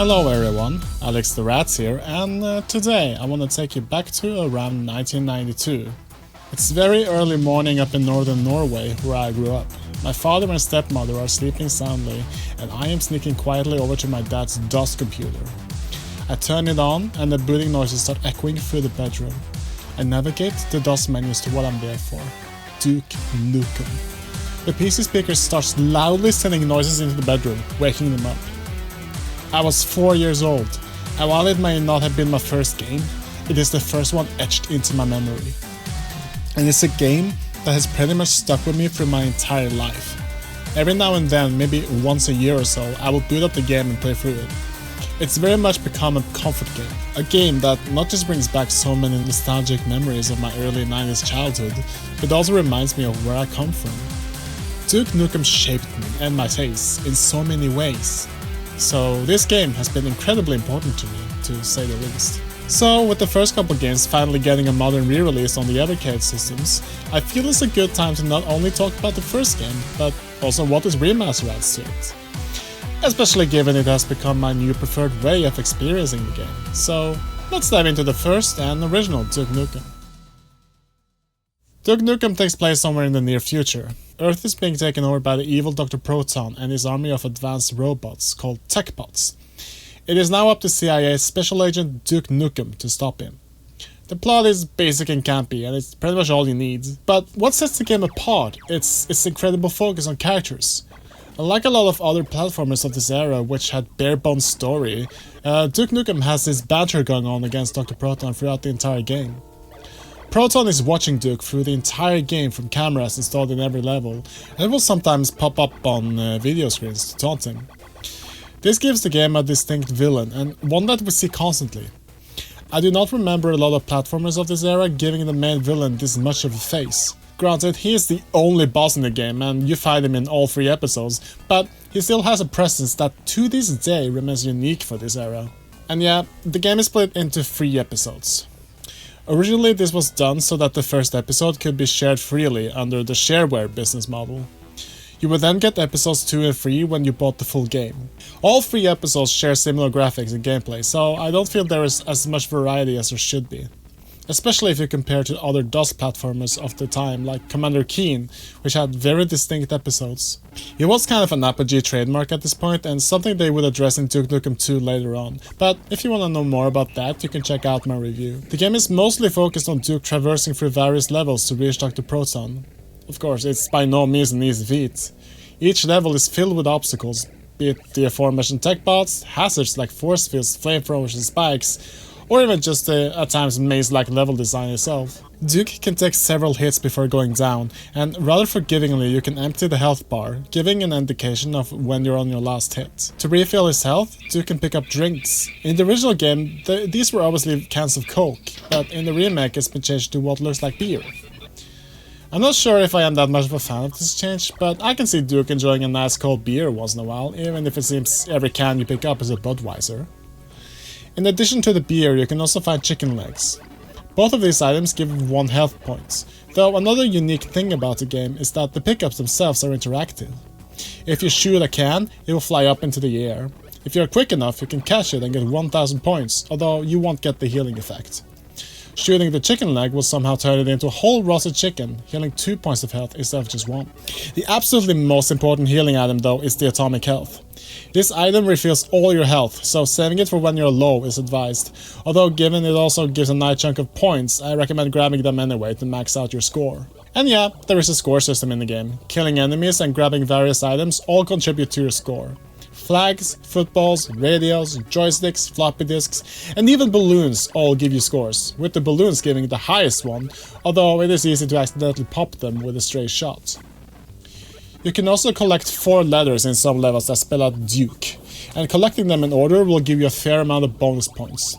Hello everyone, Alex the Rats here, and today I want to take you back to around 1992. It's very early morning up in northern Norway, where I grew up. My father and stepmother are sleeping soundly, and I am sneaking quietly over to my dad's DOS computer. I turn it on, and the booting noises start echoing through the bedroom. I navigate the DOS menus to what I'm there for: Duke Nukem. The PC speaker starts loudly sending noises into the bedroom, waking them up. I was 4 years old, and while it may not have been my first game, it is the first one etched into my memory. And it's a game that has pretty much stuck with me through my entire life. Every now and then, maybe once a year or so, I will boot up the game and play through it. It's very much become a comfort game, a game that not just brings back so many nostalgic memories of my early 90s childhood, but also reminds me of where I come from. Duke Nukem shaped me and my tastes in so many ways. So this game has been incredibly important to me, to say the least. So with the first couple games finally getting a modern re-release on the Evercade systems, I feel it's a good time to not only talk about the first game, but also what this remaster adds to it. Especially given it has become my new preferred way of experiencing the game. So let's dive into the first and original Duke Nukem. Duke Nukem takes place somewhere in the near future. Earth is being taken over by the evil Dr. Proton and his army of advanced robots called TechBots. It is now up to CIA Special Agent Duke Nukem to stop him. The plot is basic and campy, and it's pretty much all you need. But what sets the game apart? It's its incredible focus on characters. Unlike a lot of other platformers of this era which had bare-bones story, Duke Nukem has this banter going on against Dr. Proton throughout the entire game. Proton is watching Duke through the entire game from cameras installed in every level, and will sometimes pop up on video screens to taunt him. This gives the game a distinct villain, and one that we see constantly. I do not remember a lot of platformers of this era giving the main villain this much of a face. Granted, he is the only boss in the game, and you fight him in all 3 episodes, but he still has a presence that to this day remains unique for this era. And yeah, the game is split into 3 episodes. Originally this was done so that the first episode could be shared freely under the shareware business model. You would then get episodes 2 and 3 when you bought the full game. All 3 episodes share similar graphics and gameplay, so I don't feel there is as much variety as there should be. Especially if you compare to other DOS platformers of the time, like Commander Keen, which had very distinct episodes. It was kind of an Apogee trademark at this point, and something they would address in Duke Nukem 2 later on, but if you want to know more about that, you can check out my review. The game is mostly focused on Duke traversing through various levels to reach Dr. Proton. Of course, it's by no means an easy feat. Each level is filled with obstacles, be it the aforementioned tech bots, hazards like force fields, flamethrowers and spikes, or even just at times maze-like level design itself. Duke can take several hits before going down, and rather forgivingly you can empty the health bar, giving an indication of when you're on your last hit. To refill his health, Duke can pick up drinks. In the original game, these were obviously cans of Coke, but in the remake it's been changed to what looks like beer. I'm not sure if I am that much of a fan of this change, but I can see Duke enjoying a nice cold beer once in a while, even if it seems every can you pick up is a Budweiser. In addition to the beer, you can also find chicken legs. Both of these items give 1 health point, though another unique thing about the game is that the pickups themselves are interactive. If you shoot a can, it will fly up into the air. If you're quick enough, you can catch it and get 1000 points, although you won't get the healing effect. Shooting the chicken leg will somehow turn it into a whole roasted chicken, healing 2 points of health instead of just 1. The absolutely most important healing item though is the atomic health. This item refills all your health, so saving it for when you're low is advised, although given it also gives a nice chunk of points, I recommend grabbing them anyway to max out your score. And yeah, there is a score system in the game. Killing enemies and grabbing various items all contribute to your score. Flags, footballs, radios, joysticks, floppy disks, and even balloons all give you scores, with the balloons giving the highest one, although it is easy to accidentally pop them with a stray shot. You can also collect 4 letters in some levels that spell out Duke, and collecting them in order will give you a fair amount of bonus points.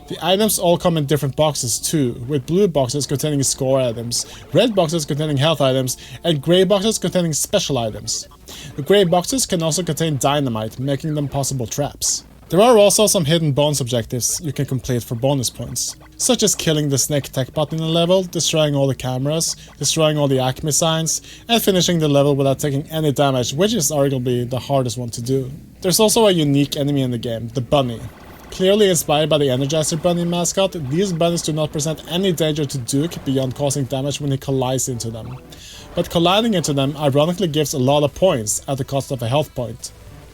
The items all come in different boxes too, with blue boxes containing score items, red boxes containing health items, and grey boxes containing special items. The grey boxes can also contain dynamite, making them possible traps. There are also some hidden bonus objectives you can complete for bonus points, such as killing the snake tech bot in a level, destroying all the cameras, destroying all the Acme signs, and finishing the level without taking any damage, which is arguably the hardest one to do. There's also a unique enemy in the game, the bunny. Clearly inspired by the Energizer Bunny mascot, these bunnies do not present any danger to Duke beyond causing damage when he collides into them. But colliding into them ironically gives a lot of points at the cost of a health point.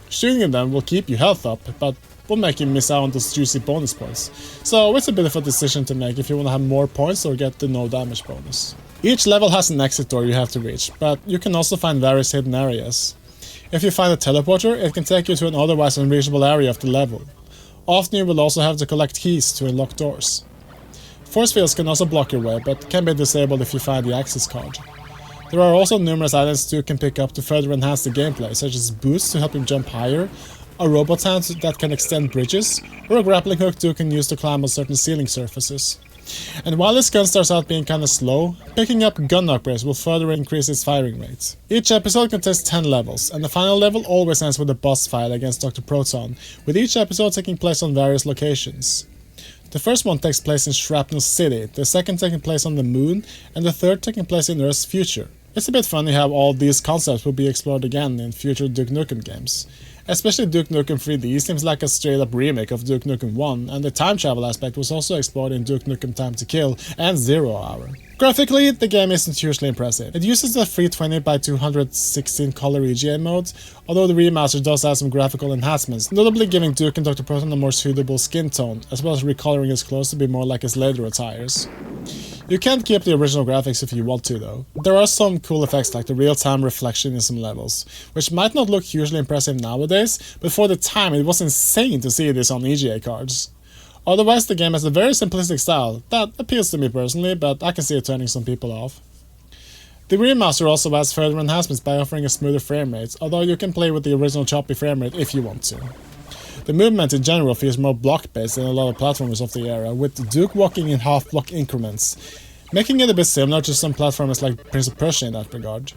Shooting them will keep your health up, but will make you miss out on those juicy bonus points. So it's a bit of a decision to make if you want to have more points or get the no damage bonus. Each level has an exit door you have to reach, but you can also find various hidden areas. If you find a teleporter, it can take you to an otherwise unreachable area of the level. Often you will also have to collect keys to unlock doors. Force fields can also block your way, but can be disabled if you find the access card. There are also numerous items Duke can pick up to further enhance the gameplay, such as boosts to help him jump higher, a robot hand that can extend bridges, or a grappling hook Duke can use to climb on certain ceiling surfaces. And while this gun starts out being kinda slow, picking up gun upgrades will further increase its firing rate. Each episode contains 10 levels, and the final level always ends with a boss fight against Dr. Proton, with each episode taking place on various locations. The first one takes place in Shrapnel City, the second taking place on the moon, and the third taking place in Earth's future. It's a bit funny how all these concepts will be explored again in future Duke Nukem games. Especially Duke Nukem 3D seems like a straight up remake of Duke Nukem 1, and the time travel aspect was also explored in Duke Nukem Time to Kill and 0 Hour. Graphically, the game isn't hugely impressive. It uses the 320x216 color EGA mode, although the remaster does add some graphical enhancements, notably giving Duke and Dr. Proton a more suitable skin tone, as well as recoloring his clothes to be more like his later attires. You can't keep the original graphics if you want to though. There are some cool effects like the real-time reflection in some levels, which might not look hugely impressive nowadays, but for the time it was insane to see this on EGA cards. Otherwise, the game has a very simplistic style that appeals to me personally, but I can see it turning some people off. The remaster also adds further enhancements by offering a smoother frame rate, although you can play with the original choppy frame rate if you want to. The movement in general feels more block-based than a lot of platformers of the era, with Duke walking in half-block increments, making it a bit similar to some platformers like Prince of Persia in that regard.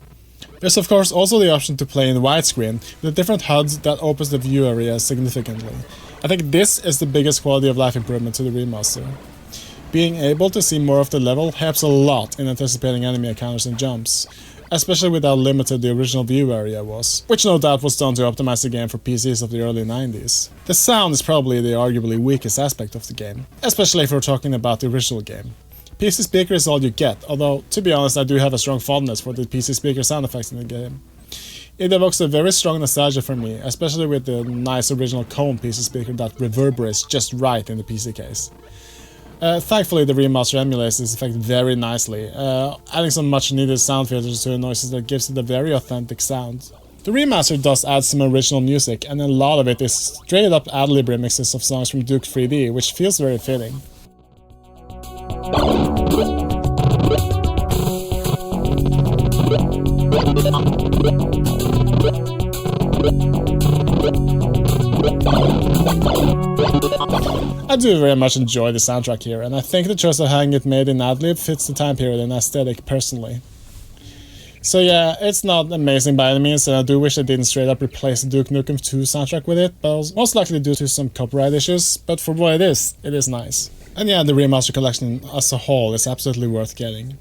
There's of course also the option to play in widescreen, with a different HUD that opens the view area significantly. I think this is the biggest quality of life improvement to the remaster. Being able to see more of the level helps a lot in anticipating enemy encounters and jumps, especially with how limited the original view area was, which no doubt was done to optimize the game for PCs of the early 90s. The sound is probably the arguably weakest aspect of the game, especially if we're talking about the original game. PC speaker is all you get, although to be honest I do have a strong fondness for the PC speaker sound effects in the game. It evokes a very strong nostalgia for me, especially with the nice original cone PC speaker that reverberates just right in the PC case. Thankfully the remaster emulates this effect very nicely, adding some much needed sound filters to the noises that gives it a very authentic sound. The remaster does add some original music, and a lot of it is straight up ad-lib remixes of songs from Duke 3D, which feels very fitting. I do very much enjoy the soundtrack here, and I think the choice of having it made in ad-lib fits the time period and aesthetic personally. So yeah, it's not amazing by any means, and I do wish they didn't straight up replace the Duke Nukem 2 soundtrack with it, but most likely due to some copyright issues, but for what it is nice. And yeah, the remaster collection as a whole is absolutely worth getting.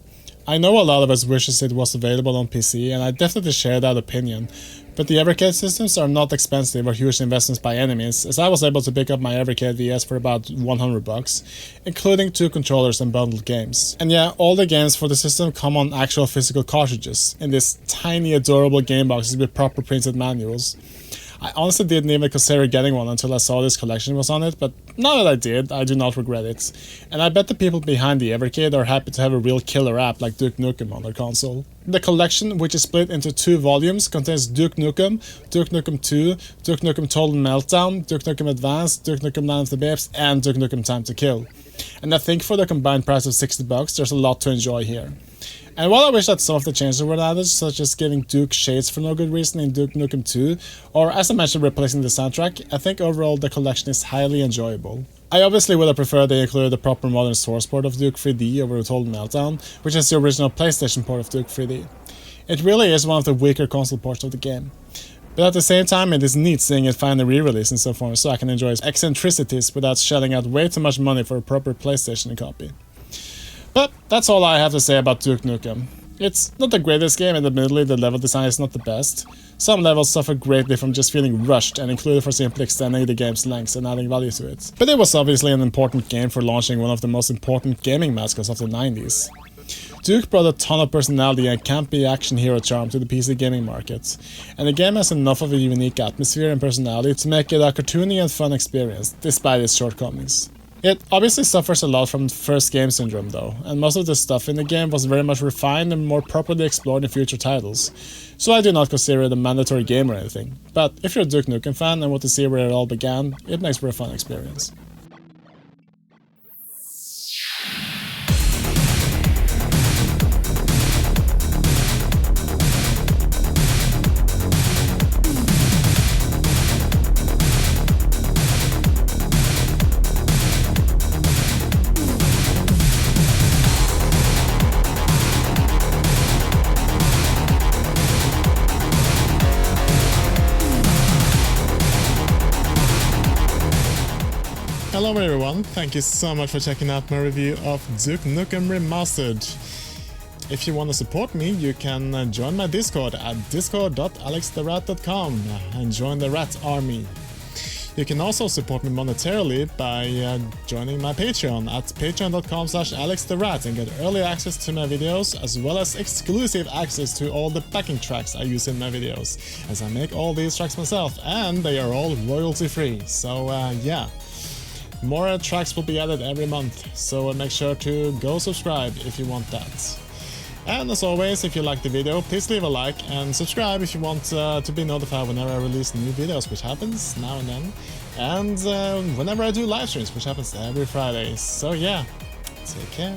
I know a lot of us wishes it was available on PC, and I definitely share that opinion, but the Evercade systems are not expensive or huge investments by any means, as I was able to pick up my Evercade VS for about $100, including 2 controllers and bundled games. And yeah, all the games for the system come on actual physical cartridges, in these tiny adorable game boxes with proper printed manuals. I honestly didn't even consider getting one until I saw this collection was on it, but now that I did, I do not regret it. And I bet the people behind the Evercade are happy to have a real killer app like Duke Nukem on their console. The collection, which is split into 2 volumes, contains Duke Nukem 2, Duke Nukem Total Meltdown, Duke Nukem Advanced, Duke Nukem Land of the Babes, and Duke Nukem Time to Kill. And I think for the combined price of $60, there's a lot to enjoy here. And while I wish that some of the changes were added, such as giving Duke shades for no good reason in Duke Nukem 2, or as I mentioned replacing the soundtrack, I think overall the collection is highly enjoyable. I obviously would have preferred they included the proper modern source port of Duke 3D over the Total Meltdown, which is the original PlayStation port of Duke 3D. It really is one of the weaker console ports of the game. But at the same time, it is neat seeing it finally re-released in some form so I can enjoy its eccentricities without shelling out way too much money for a proper PlayStation copy. But that's all I have to say about Duke Nukem. It's not the greatest game, and admittedly the level design is not the best. Some levels suffer greatly from just feeling rushed and included for simply extending the game's length and adding value to it. But it was obviously an important game for launching one of the most important gaming mascots of the 90s. Duke brought a ton of personality and campy action hero charm to the PC gaming market, and the game has enough of a unique atmosphere and personality to make it a cartoony and fun experience, despite its shortcomings. It obviously suffers a lot from first game syndrome though, and most of the stuff in the game was very much refined and more properly explored in future titles, so I do not consider it a mandatory game or anything, but if you're a Duke Nukem fan and want to see where it all began, it makes for a fun experience. Hello everyone, thank you so much for checking out my review of Duke Nukem Remastered. If you want to support me, you can join my Discord at discord.alextherat.com and join the Rat Army. You can also support me monetarily by joining my Patreon at patreon.com/alextherat and get early access to my videos as well as exclusive access to all the backing tracks I use in my videos, as I make all these tracks myself and they are all royalty free, so yeah. More tracks will be added every month, so make sure to go subscribe if you want that. And as always, if you liked the video, please leave a like and subscribe if you want to be notified whenever I release new videos, which happens now and then, and whenever I do live streams, which happens every Friday. So yeah, take care.